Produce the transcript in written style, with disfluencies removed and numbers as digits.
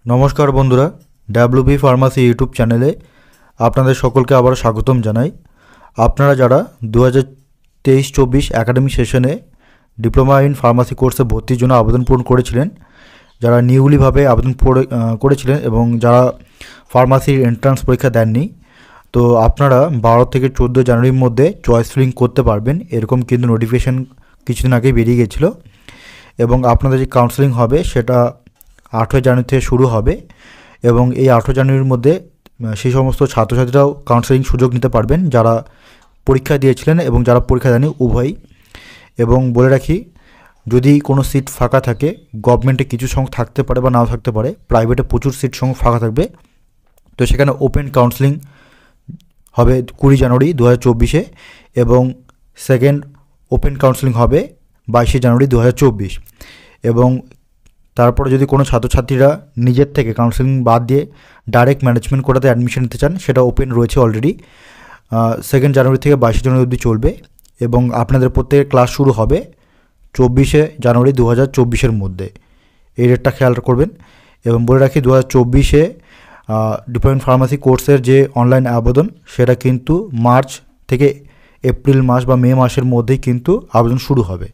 नमस्कार बंधुरा WB pharmacy YouTube चैनेले आपनादेर सकलके आबारो स्वागतम जानाई। आपनारा जारा 2023-24 एकाडेमिक सेशने डिप्लोमा इन फार्मासी कोर्से भर्तिर जोन्नो आवेदन पूरण करेछिलेन, जारा निउली भावे आवेदन करेछिलेन एबं जारा फार्मासी एंट्रान्स परीक्षा देननि, तो आपनारा 12 থেকে 14 জানুয়ারির মধ্যে চয়েস ফিলিং করতে পারবেন। এরকম কিন্তু নোটিফিকেশন কিছুদিন আগে বেরিয়ে গেছিলো এবং আপনাদের যে কাউন্সেলিং হবে সেটা 8 জানুয়ারি থেকে শুরু হবে এবং এই 8 জানুয়ারির মধ্যে সেই সমস্ত ছাত্রছাত্রীরাও কাউন্সেলিং সুযোগ নিতে পারবেন যারা পরীক্ষা দিয়েছিলেন এবং যারা পরীক্ষা দেননি উভয়ই। এবং বলে রাখি, যদি কোনো সিট ফাঁকা থাকে, গভর্নমেন্টে কিছু সংখ্যক থাকতে পারে বা নাও থাকতে পারে, প্রাইভেটে প্রচুর সিট সংখ্যক ফাঁকা থাকবে, তো সেখানে ওপেন কাউন্সেলিং হবে 20 জানুয়ারি 2024 এবং সেকেন্ড ওপেন কাউন্সেলিং হবে 22 জানুয়ারি 2024। এবং তারপরে যদি কোনো ছাত্রছাত্রীরা নিজের থেকে কাউন্সেলিং বাদ দিয়ে ডাইরেক্ট ম্যানেজমেন্ট কোটাতে অ্যাডমিশন নিতে চান, সেটা ওপেন রয়েছে অলরেডি। 2 জানুয়ারি থেকে 22 জানুয়ারি অবধি চলবে এবং আপনাদের প্রত্যেকের ক্লাস শুরু হবে 24 জানুয়ারি 2024 মধ্যে। এই ডেটটা খেয়াল করবেন। এবং বলে রাখি, 2024 ডিপ্লোমা ফার্মাসি কোর্সের যে অনলাইন আবেদন সেটা কিন্তু মার্চ থেকে এপ্রিল মাস বা মে মাসের মধ্যেই কিন্তু আবেদন শুরু হবে।